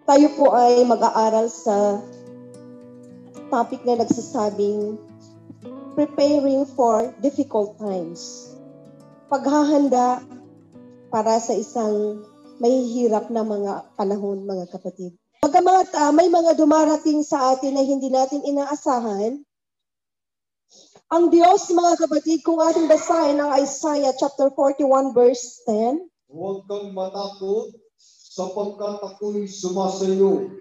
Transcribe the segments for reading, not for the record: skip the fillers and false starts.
Tayo po ay mag-aaral sa topic na nagsasabing preparing for difficult times. Paghahanda para sa isang mahihirap na mga panahon, mga kapatid. Bagamat may mga dumarating sa atin na hindi natin inaasahan, ang Diyos, mga kapatid, kung ating basahin ang Isaiah chapter 41 verse 10, huwag kang matakot sapagkat ako'y sumasayo.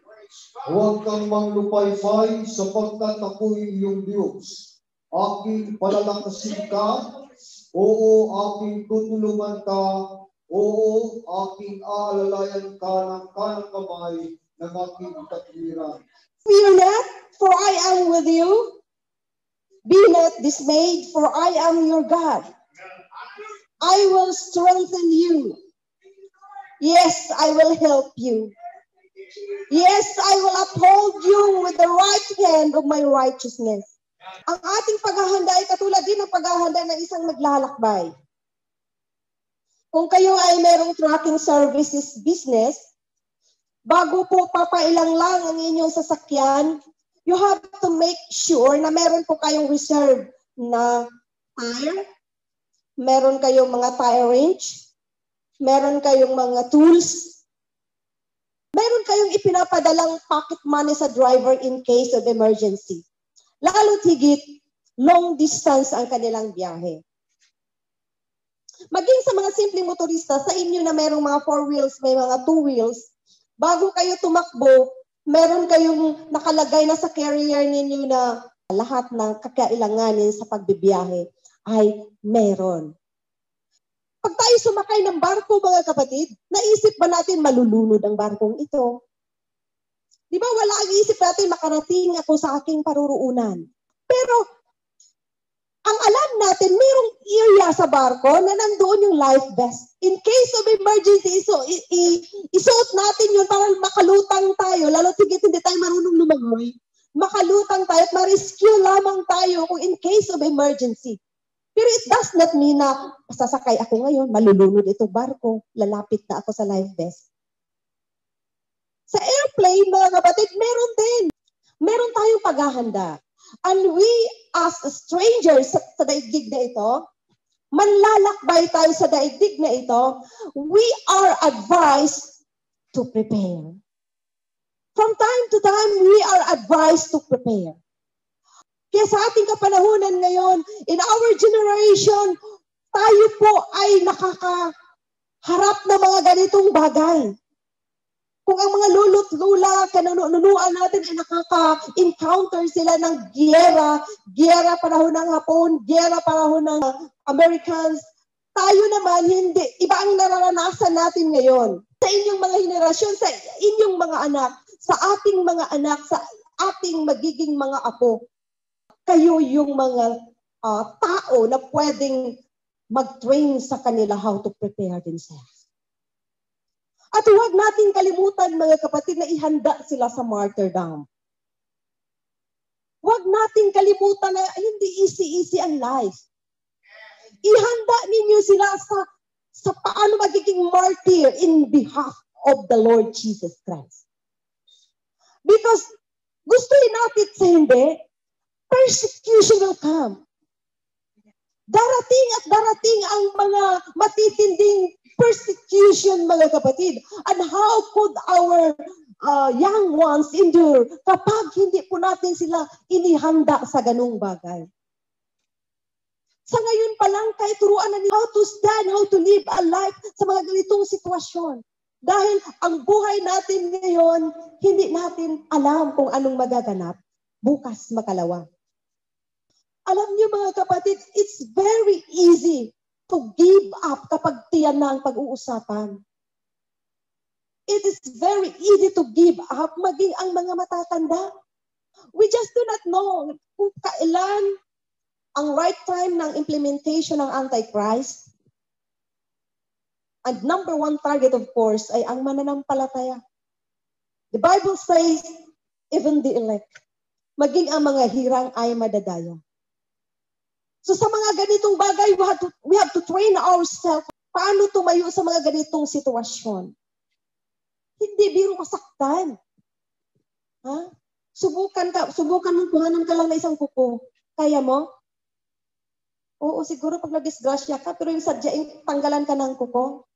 Huwag kang manglupaypay sapagkat ako'y iyong Diyos. Aking palalakasin ka, oo, aking tutulungan ka, oo, aking aalalayan ka ng kanang kamay ng aking katwiran. Fear not, for I am with you. Be not dismayed, for I am your God. I will strengthen you. Yes, I will help you. Yes, I will uphold you with the right hand of my righteousness. Ang ating paghahanda ay katulad din ng paghahanda ng isang naglalakbay. Kung kayo ay merong trucking services business, bago po papailang lang ang inyong sasakyan, you have to make sure na meron po kayong reserve na tire, meron kayong mga tire wrench, meron kayong mga tools, meron kayong ipinapadalang pocket money sa driver in case of emergency. Lalo't higit, long distance ang kanilang biyahe. Maging sa mga simpleng motorista, sa inyo na merong mga 4 wheels, may mga 2 wheels, bago kayo tumakbo, meron kayong nakalagay na sa carrier ninyo na lahat ng kakailanganin sa pagbibiyahe ay meron. Pag tayo sumakay ng barko, mga kapatid, naisip ba natin malulunod ang barkong ito? Di ba wala ang isip natin makarating ako sa aking paruruunan? Pero ang alam natin, mayroong area sa barko na nandoon yung life vest. In case of emergency, isuot natin yun para makalutang tayo, lalo tigit hindi tayo marunong lumangoy. Makalutang tayo at ma-rescue lamang tayo kung in case of emergency. Pero it does not mean na sasakay ako ngayon, malulunod itong barko, lalapit na ako sa life vest. Sa airplane, mga kapatid, meron din. Meron tayong paghahanda. And we, as strangers sa daigdig na ito, manlalakbay tayo sa daigdig na ito, we are advised to prepare. From time to time, we are advised to prepare. Kaya sa ating kapanahunan ngayon, in our generation, tayo po ay nakakaharap na mga ganitong bagay. Kung ang mga lolo't lula, kanunuan natin ay nakaka-encounter sila ng giyera panahon ng Hapon, giyera panahon ng Americans, tayo naman hindi. Iba ang nararanasan natin ngayon. Sa inyong mga henerasyon, sa inyong mga anak, sa ating mga anak, sa ating magiging mga apo, kayo yung mga tao na pwedeng mag-train sa kanila how to prepare themselves. At huwag natin kalimutan, mga kapatid, na ihanda sila sa martyrdom. Huwag natin kalimutan na hindi easy ang life. Ihanda ninyo sila sa paano magiging martyr in behalf of the Lord Jesus Christ. Because gustuhin natin sa hindi, persecution will come. Darating at darating ang mga matitinding persecution, mga kapatid. And how could our young ones endure kapag hindi po natin sila inihanda sa ganung bagay? Sa ngayon pa lang, kahit turuan na how to stand, how to live a life sa mga ganitong sitwasyon. Dahil ang buhay natin ngayon, hindi natin alam kung anong magaganap bukas makalawa. Alam niyo, mga kapatid, it's very easy to give up kapag tiyan na ang pag-uusapan. It is very easy to give up maging ang mga matatanda. We just do not know kung kailan ang right time ng implementation ng Antichrist. And number one target, of course, ay ang mananampalataya. The Bible says, even the elect, maging ang mga hirang ay madadaya. So sa mga ganitong bagay, we have to train ourselves paano tumayo sa mga ganitong sitwasyon. Hindi biro masaktan. Ha? Subukan mong kuhanan ka lang na isang kuko. Kaya mo? Oo, siguro pag na-disgrasya ka, pero yung sadyaing tanggalan ka ng kuko,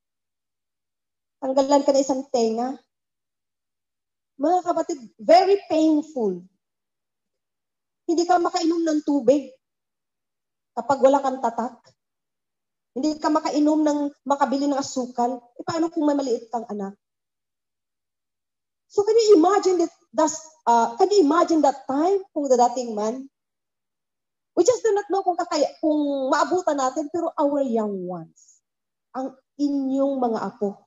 tanggalan ka ng isang tenga. Mga kapatid, very painful. Hindi ka makainom ng tubig kapag wala kang tatak. Hindi ka makabili ng asukal. E paano kung may maliit kang anak? So can you imagine that time kung dadating man? We just do not know kung maabutan natin, pero our young ones, ang inyong mga apo,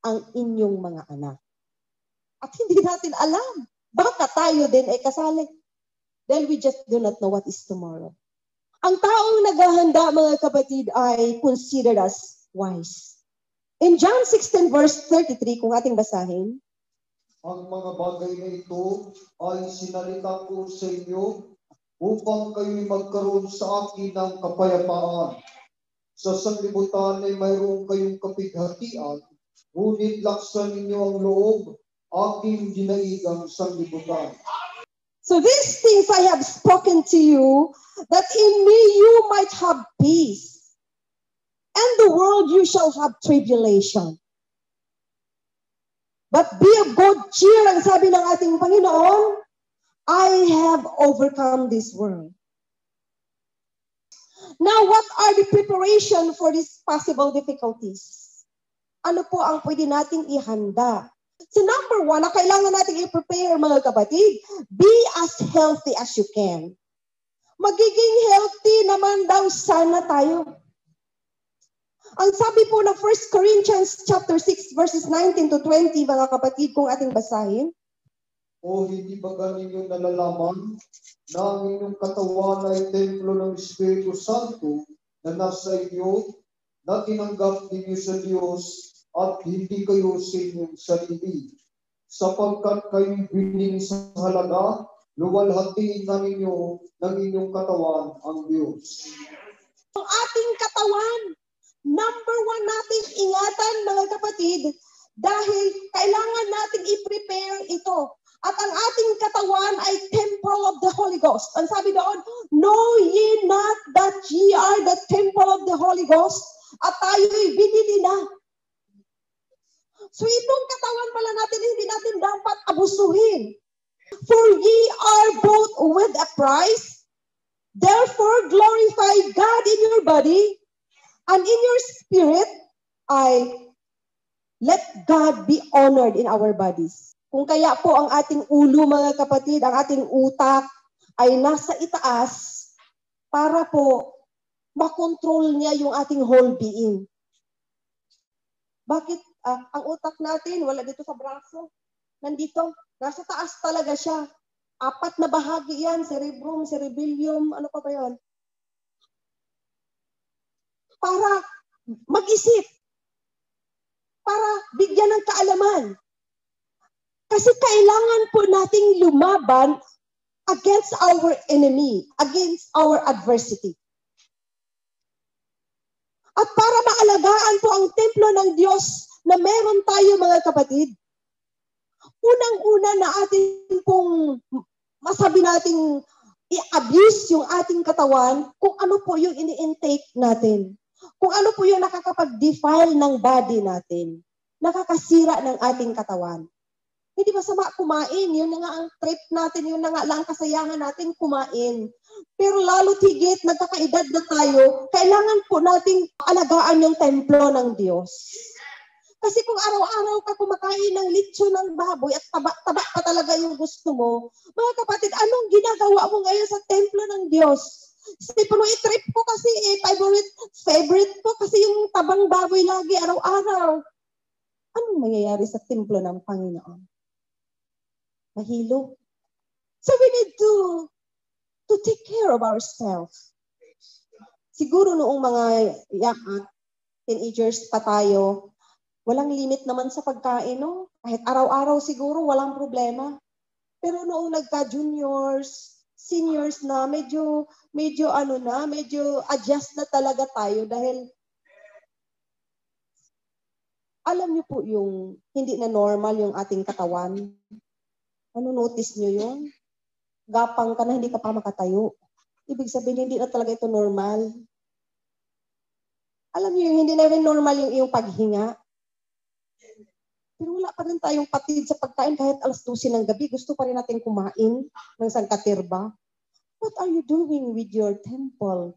ang inyong mga anak. At hindi natin alam, baka tayo din ay kasali. Dahil we just do not know what is tomorrow. Ang taong naghahanda, mga kapatid, ay considered as wise. In John 16 verse 33, kung ating basahin, ang mga bagay na ito ay sinalita ko sa inyo upang kayo'y magkaroon sa akin ng kapayapaan. Sa sanglibutan ay mayroon kayong kapighatian, ngunit laksan ninyo ang loob, aking dinaigang sanglibutan. So these things I have spoken to you, that in me you might have peace. And the world you shall have tribulation. But be of good cheer, ang sabi ng ating Panginoon, I have overcome this world. Now, what are the preparation for these possible difficulties? Ano po ang pwede nating ihanda? So number one, na kailangan nating i-prepare, mga kapatid, be as healthy as you can. Magiging healthy naman daw sana tayo. Ang sabi po ng 1 Corinthians chapter 6 verses 19 to 20, mga kapatid, kung ating basahin. O hindi ba ninyo nalalaman na ang inyong katawan ay templo ng Espiritu Santo na nasa inyo, na tinanggap ninyo sa Diyos at hindi kayo sa inyong sarili. Sapagkat kayo'y bining sa halaga, luwalhatiin na ninyo ng inyong katawan ang Diyos. Ang ating katawan, number one nating ingatan, mga kapatid, dahil kailangan nating i-prepare ito. At ang ating katawan ay temple of the Holy Ghost. Ang sabi doon, know ye not that ye are the temple of the Holy Ghost? At tayo'y binili na. So itong katawan pala natin, hindi natin dapat abusuhin. For ye are bought with a price. Therefore glorify God in your body and in your spirit. Let God be honored in our bodies. Kung kaya po ang ating ulo, mga kapatid, ang ating utak ay nasa itaas para po makontrol niya yung ating whole being. Bakit ang utak natin wala dito sa braso? Nandito, nasa taas talaga siya. 4 na bahagi yan, cerebrum, cerebellum, ano pa ba yun? Para mag-isip. Para bigyan ng kaalaman. Kasi kailangan po nating lumaban against our enemy, against our adversity. At para maalagaan po ang templo ng Diyos na meron tayo, mga kapatid, unang-una na atin pong masabi nating i-abuse yung ating katawan kung ano po yung ini-intake natin. Kung ano po yung nakakapag-defile ng body natin. Nakakasira ng ating katawan. Hindi masama kumain. Yun na nga ang trip natin, yun na nga lang ang kasayangan natin kumain. Pero lalo tigit, nagkakaedad na tayo, kailangan po nating alagaan yung templo ng Diyos. Kasi kung araw-araw ka kumakain ng litsyo ng baboy at taba-taba pa talaga yung gusto mo, mga kapatid, anong ginagawa mo ngayon sa templo ng Diyos? Puno i-trip ko kasi favorite ko kasi yung tabang baboy lagi araw-araw. Anong mangyayari sa templo ng Panginoon? Mahilo. So we need to take care of ourselves. Siguro noong mga teenagers pa tayo, walang limit naman sa pagkain, no? Kahit araw-araw siguro, walang problema. Pero noong nagka-juniors, seniors na, medyo adjust na talaga tayo dahil Alam niyo po yung hindi na normal yung ating katawan? Ano notice niyo yun? Gapang ka na, hindi ka pa makatayo. Ibig sabihin, hindi na talaga ito normal. Alam niyo yung hindi na rin normal yung iyong paghinga. Pero wala pa rin tayong patid sa pagkain kahit alas 12 ng gabi. Gusto pa rin natin kumain ng sangkatirba. What are you doing with your temple?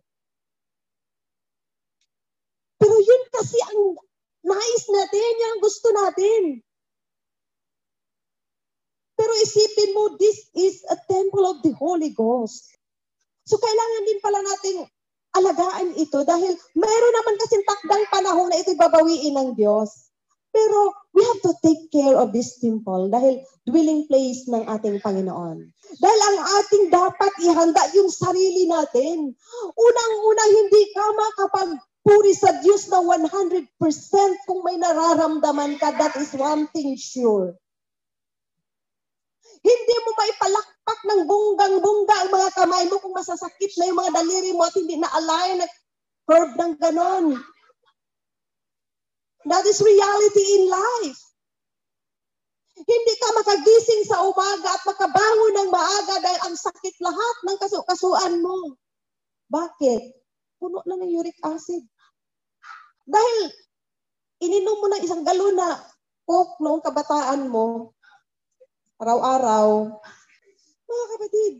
Pero yun kasi ang nais natin, yan ang gusto natin. Pero isipin mo, this is a temple of the Holy Ghost. So kailangan din pala nating alagaan ito dahil mayroon naman kasing takdang panahon na ito'y babawiin ng Diyos. Pero we have to take care of this temple dahil dwelling place ng ating Panginoon. Dahil ang ating dapat ihanda yung sarili natin. Unang-una, hindi ka makapagpuri sa Diyos na 100% kung may nararamdaman ka. That is one thing sure. Hindi mo maipalakpak ng bunggang-bungga ang mga kamay mo kung masasakit na yung mga daliri mo at hindi na-align na curve ng ganon. That is reality in life. Hindi ka makagising sa umaga at makabangon ng maaga dahil ang sakit lahat ng kasuan mo. Bakit? Puno na ng uric acid. Dahil ininom mo ng isang galon na Coke noong kabataan mo, araw-araw. Mga kapatid,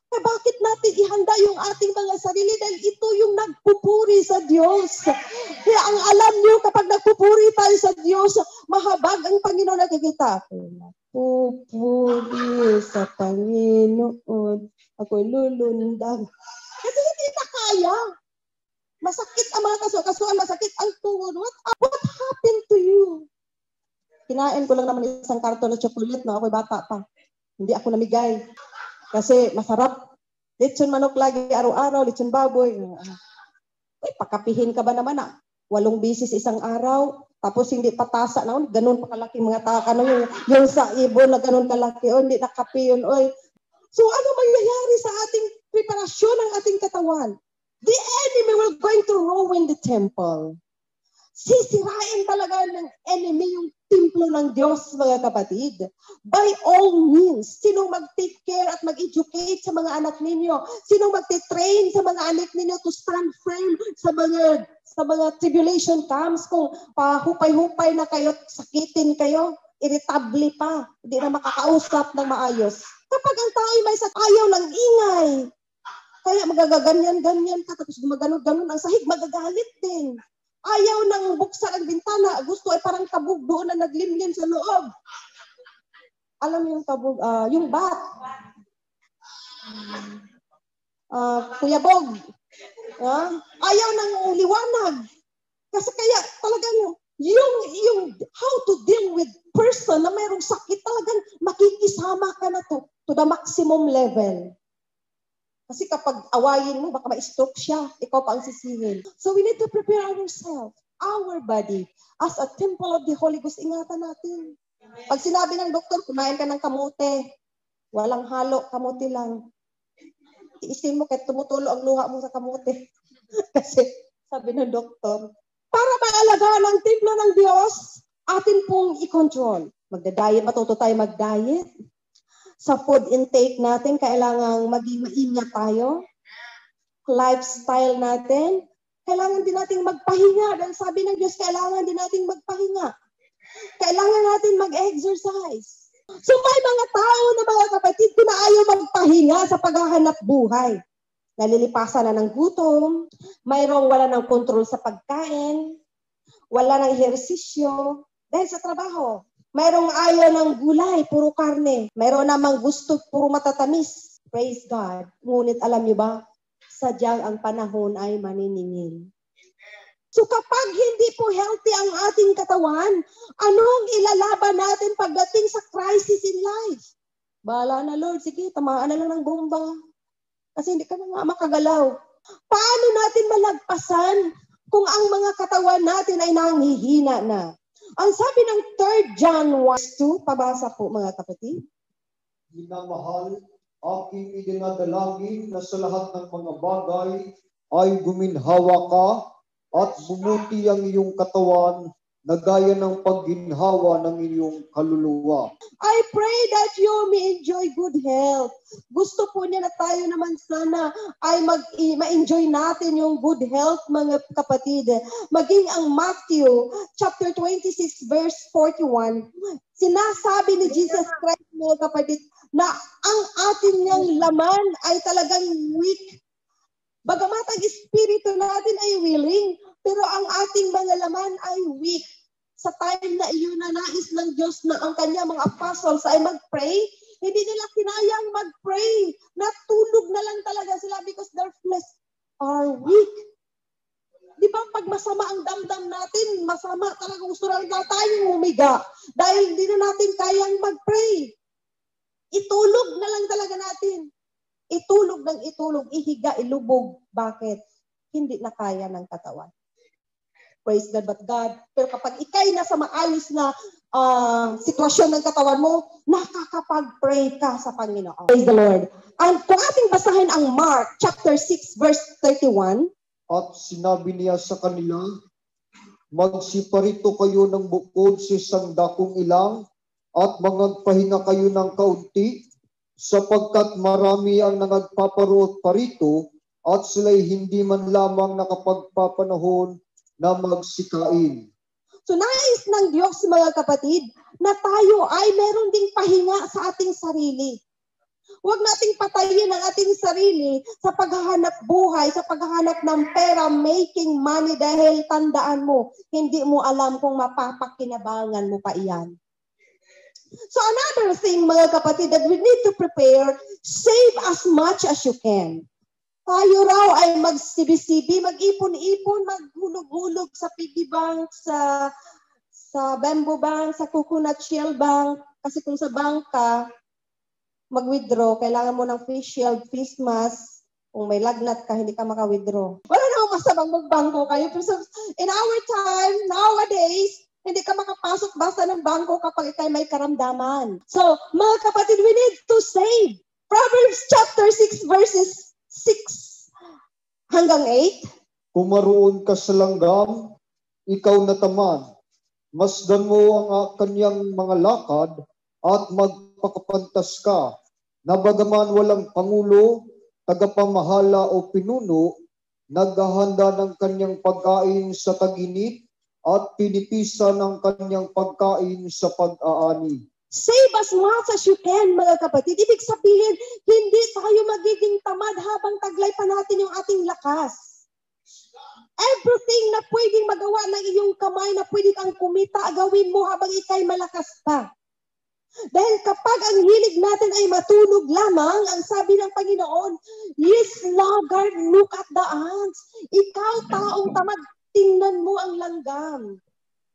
bakit natin ihanda yung ating mga sarili dahil ito yung nagpupuri sa Diyos. Kaya ang alam nyo, kapag nagpupuri tayo sa Diyos, mahabag ang Panginoon nakikita. Ako nagpupuri sa Panginoon. Ako'y lulundag. Kasi hindi na kaya. Masakit ang mga kasuan, masakit ang tuhod. What happened to you? Kinain ko lang naman isang karton ng chocolate na ako'y bata pa. Hindi ako namigay. Kasi masarap. Lechon manok lagi araw-araw, lechon baboy. Ay, pakapihin ka ba naman 8 bisis isang araw? Tapos hindi patasa na, ganun pa kalaki mga taka na yung sa ibon na ganun kalaki, hindi nakapi yun. So ano mangyayari sa ating preparasyon ng ating katawan? The enemy will going to ruin the temple. Sisirain talaga ng enemy yung templo ng Diyos, mga kapatid. By all means, sinong mag-take care at mag-educate sa mga anak ninyo? Sinong mag-train sa mga anak ninyo to stand firm sa mga tribulation camps? Kung pahupay-hupay na kayo, sakitin kayo, irritable pa, hindi na makakausap ng maayos. Kapag ang tao ay may ayaw ng ingay, kaya magagaganyan-ganyan ka, tapos gumaganon-ganon ang sahig, magagalit din. Ayaw nang buksan ang bintana. Gusto ay parang kabog doon na naglimlim sa loob. Alam mo yung kabog? Yung bat. Kuyabog. Ayaw nang liwanag. Kasi kaya talagang yung how to deal with person na mayroong sakit, talagang makikisama ka na to the maximum level. Kasi kapag awayin mo, baka ma-stroke siya. Ikaw pa ang sisihin. So we need to prepare ourselves, our body, as a temple of the Holy Ghost. Ingatan natin. Pag sinabi ng doktor, kumain ka ng kamote. Walang halo, kamote lang. Iisin mo kahit tumutulo ang luha mo sa kamote. Kasi sabi ng doktor, para maalagaan ang templo ng Diyos, atin pong i-control. Magda-diet, matuto tayo mag-diet. Sa food intake natin, kailangan maging maingat tayo. Lifestyle natin, kailangan din natin magpahinga. Dahil sabi ng Diyos, kailangan din natin magpahinga. Kailangan natin mag-exercise. So may mga tao na mga kapatid ko na ayaw magpahinga sa paghahanap buhay. Nalilipasan na ng gutom, mayroong wala ng kontrol sa pagkain, wala ng ehersisyo, dahil sa trabaho. Mayroong ayaw ng gulay, puro karne. Mayroon namang gusto, puro matatamis. Praise God. Ngunit alam niyo ba, sadyang ang panahon ay maniningil. So kapag hindi po healthy ang ating katawan, anong ilalaban natin pagdating sa crisis in life? Bahala na Lord, sige, tamaan na lang ng bomba. Kasi hindi ka na nga makagalaw. Paano natin malagpasan kung ang mga katawan natin ay nanghihina na? Ang sabi ng 3 John 1:2, pabasa po mga kapatid. Minamahal, aking idinadalangin na sa lahat ng mga bagay ay guminhawa ka at bumuti ang iyong katawan na gaya ng pagginhawa ng inyong kaluluwa. I pray that you may enjoy good health. Gusto po niya na tayo naman sana ay ma-enjoy natin yung good health, mga kapatid. Maging ang Matthew chapter 26 verse 41, sinasabi ni Jesus Christ, mga kapatid, na ang ating niyang laman ay talagang weak. Bagamat ang espiritu natin ay willing, pero ang ating mga laman ay weak. Sa time na iyon na nais ng Diyos na ang kanyang mga apostles ay mag-pray, hindi nila kinayang mag-pray. Natulog na lang talaga sila because their flesh are weak. Di ba pag masama ang damdam natin, masama talaga, gusto lang tayong umiga dahil hindi na natin kayang mag-pray. Itulog na lang talaga natin. Itulog ng itulog, ihiga, ilubog. Bakit? Hindi na kaya ng katawan. Praise God, but God. Pero kapag ikay nasa maayos na sitwasyon ng katawan mo, nakakapag-pray ka sa Panginoon. Praise the Lord. And kung ating basahin ang Mark chapter 6 verse 31. At sinabi niya sa kanila, magsiparito kayo ng bukod sa isang dakong ilang at magpahinga kayo ng kaunti, sapagkat marami ang nagpaparoot parito at sila'y hindi man lamang nakapagpapanahon na magsikain. So nais ng Diyos, mga kapatid, na tayo ay meron ding pahinga sa ating sarili. Huwag nating patayin ang ating sarili sa paghahanap buhay, sa paghahanap ng pera, making money, dahil tandaan mo, hindi mo alam kung mapapakinabangan mo pa iyan. So another thing, mga kapatid, that we need to prepare, save as much as you can. Tayo raw ay mag-sibi-sibi, mag-ipon-ipon, maghulog-hulog sa piggy bank, sa bamboo bank, sa coconut shell bank. Kasi kung sa bank ka, mag-withdraw, kailangan mo ng face shield, face mask. Kung may lagnat ka, hindi ka maka-withdraw. Wala namang masamang magbangko kayo. Pero in our time, nowadays, hindi ka makapasok basta ng bangko kapag ikay may karamdaman. So, mga kapatid, we need to save. Proverbs chapter 6 verses 6 hanggang 8. Kung maroon ka sa langgam, ikaw na tamad. Masdan mo ang kanyang mga lakad at magpakapantas ka. Na bagaman walang pangulo, tagapamahala o pinuno, naghahanda ng kanyang pagkain sa tag-init at pinipisa ng kanyang pagkain sa pag-aani. Save as much as you can, mga kapatid. Ibig sabihin, hindi tayo magiging tamad habang taglay pa natin yung ating lakas. Everything na pwedeng magawa ng iyong kamay, na pwede kang kumita, gawin mo habang ikay malakas pa. Dahil kapag ang hilig natin ay matulog lamang, ang sabi ng Panginoon, yes, Lord, look at the ants. Ikaw, taong tamad, tingnan mo ang langgam.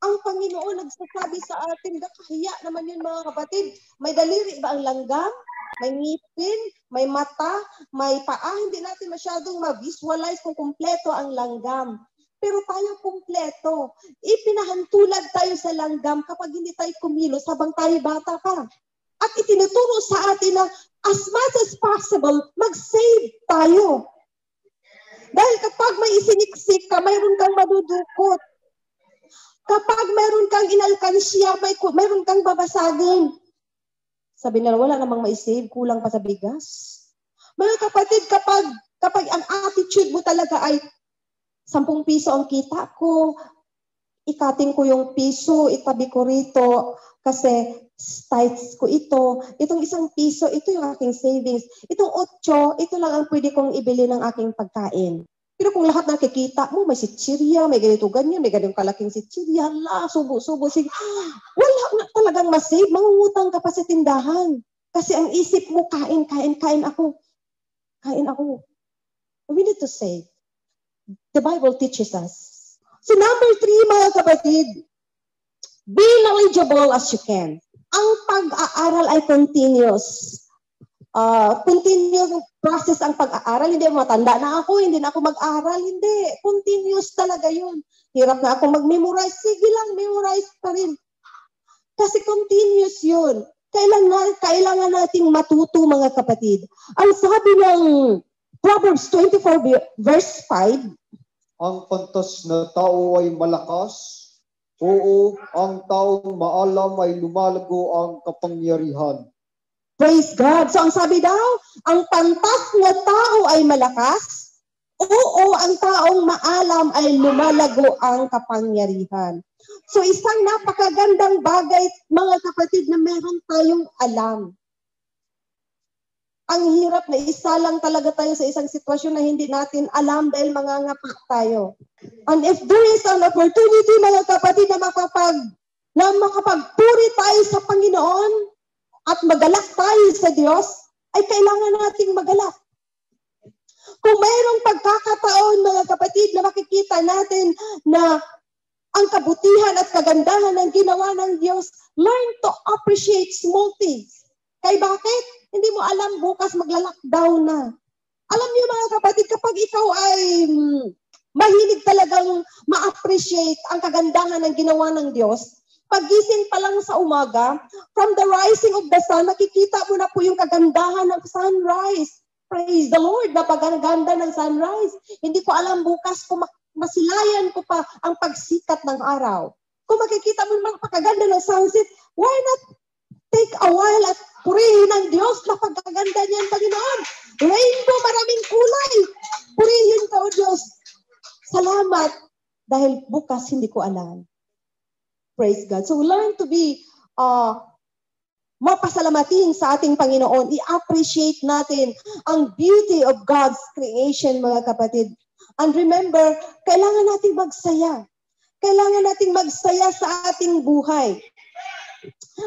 Ang Panginoon nagsasabi sa atin, kahiya naman yun, mga kapatid. May daliri ba ang langgam? May ngipin? May mata? May paa? Hindi natin masyadong ma-visualize kung kumpleto ang langgam. Pero tayo kumpleto. Ipinahantulad tayo sa langgam kapag hindi tayo kumilos habang tayo bata pa. At itinuturo sa atin na as much as possible, mag-save tayo. Dahil kapag may isiniksik ka, mayroon kang madudukot. Kapag mayroon kang inalkansya, mayroon kang babasagin. Sabi nila, wala namang maisave, kulang pa sa bigas. Mga kapatid, kapag ang attitude mo talaga ay 10 piso ang kita ko, ikatin ko yung piso, itabi ko rito, kasi tithes ko ito. Itong 1 piso, ito yung aking savings. Itong 8, ito lang ang pwede kong ibili ng aking pagkain. Pero kung lahat ng kikita mo, may sitsirya, may ganito ganyan, may ganito kalaking sitsirya, subo-subo, sige, wala na talagang masave, mangungutang ka pa sa tindahan. Kasi ang isip mo, kain ako. Kain ako. We need to save. The Bible teaches us. So number 3, mga kapatid, be knowledgeable as you can. Ang pag-aaral ay continuous. Continuous process ang pag-aaral. Hindi matanda na ako, hindi na ako mag-aaral. Hindi. Continuous talaga yun. Hirap na ako mag-memorize. Sige lang, memorize pa rin. Kasi continuous yun. Kailangan nating matuto, mga kapatid. Ang sabi ng Proverbs 24 verse 5, ang pantas na tao ay malakas Oo, ang taong maalam ay lumalago ang kapangyarihan. Praise God. So ang sabi daw, ang pantas na tao ay malakas. Oo, ang taong maalam ay lumalago ang kapangyarihan. So isang napakagandang bagay, mga kapatid, na meron tayong alam. Ang hirap na isa lang talaga tayo sa isang sitwasyon na hindi natin alam dahil mangangapa tayo. And if there is an opportunity, mga kapatid, na makapagpuri tayo sa Panginoon at magalak tayo sa Diyos, ay kailangan nating magalak. Kung mayroong pagkakataon, mga kapatid, na makikita natin na ang kabutihan at kagandahan ng ginawa ng Diyos, learn to appreciate small things. Kaya bakit? Hindi mo alam, bukas magla-lockdown na. Alam niyo, mga kapatid, kapag ikaw ay mahilig talagang ma-appreciate ang kagandahan ng ginawa ng Diyos, paggising pa lang sa umaga, from the rising of the sun, nakikita mo na po yung kagandahan ng sunrise. Praise the Lord, napaganda ng sunrise. Hindi ko alam bukas kung masilayan ko pa ang pagsikat ng araw. Kung makikita mo naman pakaganda ng sunset, why not take a while at purihin ng Diyos na pagkaganda niyan, Panginoon? Rainbow, maraming kulay. Purihin ka, O Diyos. Salamat dahil bukas hindi ko alam. Praise God. So learn to be mapasalamatin sa ating Panginoon. I-appreciate natin ang beauty of God's creation, mga kapatid. And remember, kailangan nating magsaya. Kailangan nating magsaya sa ating buhay.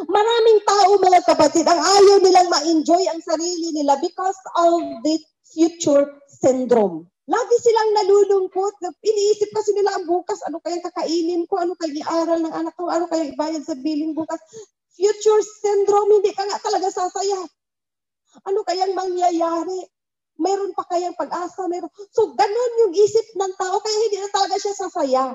Maraming tao, mga kapatid, ang ayaw nilang ma-enjoy ang sarili nila because of the future syndrome. Lagi silang nalulungkot. Iniisip kasi nila ang bukas, ano kayang kakainin ko, ano kayang iaral ng anak ko, ano kayang ibayad sa billing bukas. Future syndrome, hindi ka nga talaga sasaya. Ano kayang mangyayari? Meron pa kayang pag-asa? Meron. So, ganun yung isip ng tao, kaya hindi na talaga siya sasaya.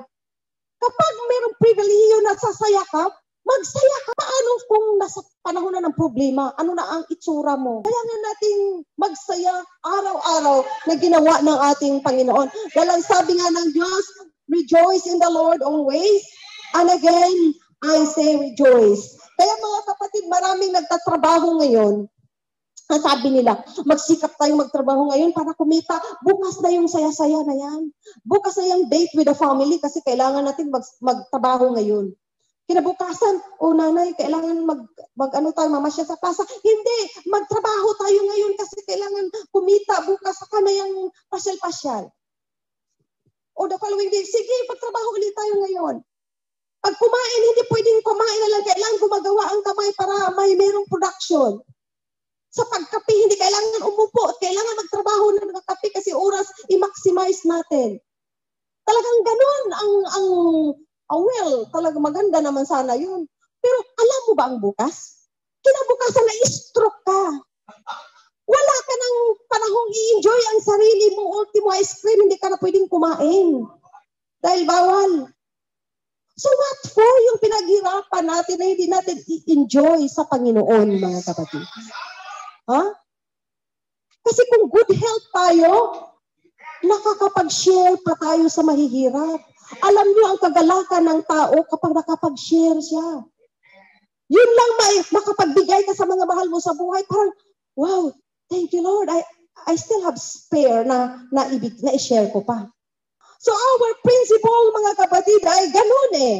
Kapag merong pribilehiyo na sasaya ka, magsaya ka. Paano kung nasa panahon na ng problema? Ano na ang itsura mo? Kaya nga nating magsaya araw-araw na ginawa ng ating Panginoon. Dahil ang sabi nga ng Diyos, rejoice in the Lord always. And again, I say rejoice. Kaya mga kapatid, maraming nagtatrabaho ngayon. Ang sabi nila, magsikap tayong magtrabaho ngayon para kumita. Bukas na yung saya-saya na yan. Bukas na yung date with the family kasi kailangan natin magtrabaho ngayon. Kinabukasan, nanay, kailangan tayo, mamasya sa plaza. Hindi, magtrabaho tayo ngayon kasi kailangan kumita. Bukas saka na yung pasyal-pasyal. O the following day, sige, magtrabaho ulit tayo ngayon. Pag kumain, hindi pwedeng kumain na lang. Kailangan gumagawa ang kamay para may merong production. Sa pagkape, hindi kailangan umupo. Kailangan magtrabaho na magkape kasi oras i-maximize natin. Talagang ganun well, talaga maganda naman sana yun. Pero alam mo ba ang bukas? Kinabukasan na i-stroke ka. Wala ka ng panahong i-enjoy ang sarili mo. Ultimo ice cream, hindi ka na pwedeng kumain. Dahil bawal. So what for yung pinaghirapan natin na hindi natin i-enjoy sa Panginoon, mga kapatid? Ha? Kasi kung good health tayo, nakakapag-share pa tayo sa mahihirap. Alam niyo ang kagalakan ng tao kapag nakapag-share siya. Yun lang makapagbigay ka sa mga mahal mo sa buhay. Parang, wow, thank you Lord. I still have spare na i-share ko pa. So our principle, mga kapatid, ay ganun eh.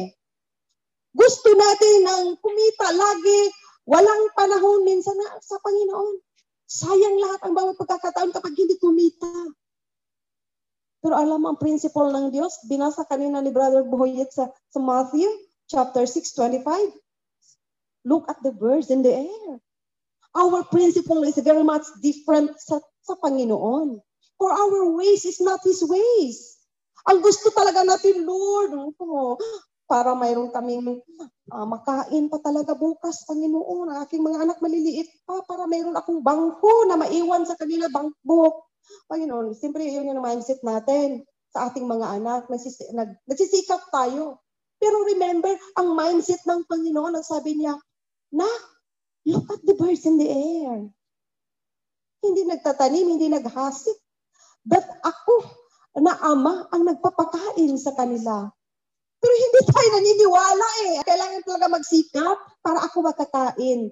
Gusto natin ng kumita lagi, walang panahon minsan na sa Panginoon. Sayang lahat ang bawat pagkakataon kapag hindi kumita. Pero alam mo ang principle ng Diyos, binasa kanina ni Brother Boyet sa Matthew chapter 6:25. Look at the birds in the air. Our principle is very much different sa Panginoon. For our ways is not His ways. Ang gusto talaga natin, Lord, para mayroon kaming makain pa talaga bukas, Panginoon. Ang aking mga anak maliliit pa para mayroon akong bangko na maiwan sa kanila, bankbook. Panginoon, siyempre yun yung mindset natin sa ating mga anak. Nagsisikap tayo. Pero remember, ang mindset ng Panginoon, ang sabi niya, look at the birds in the air. Hindi nagtatanim, hindi naghasik. But ako, na Ama ang nagpapakain sa kanila. Pero hindi tayo naniniwala eh. Kailangan talaga magsikap para ako makakain.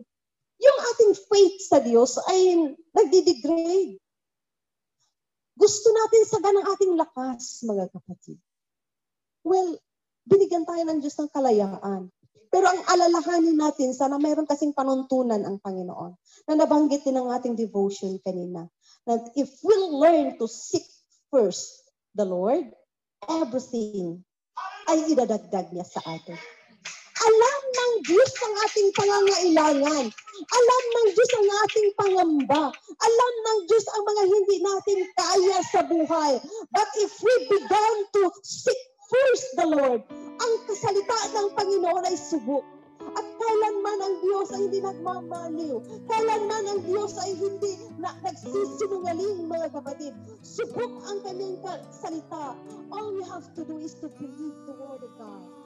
Yung ating faith sa Diyos ay nagdi-degrade. Gusto natin sagan ang ating lakas, mga kapatid. Well, binigyan tayo ng Diyos ng kalayaan. Pero ang alalahanin natin, sana mayroon kasing panuntunan ang Panginoon. Na nabanggit din ng ating devotion kanina. That if we'll learn to seek first the Lord, everything ay idadagdag niya sa atin. Alam ng Diyos ang ating pangangailangan. Alam ng Diyos ang ating pangamba. Alam ng Diyos ang mga hindi natin kaya sa buhay. But if we began to seek first the Lord, ang kasalita ng Panginoon ay subok. At kailanman ang Diyos ay hindi nagmamaliw. Kailanman ang Diyos ay hindi nagsisinungaling, mga kapatid. Subok ang kanyang salita. All we have to do is to believe the Word of God.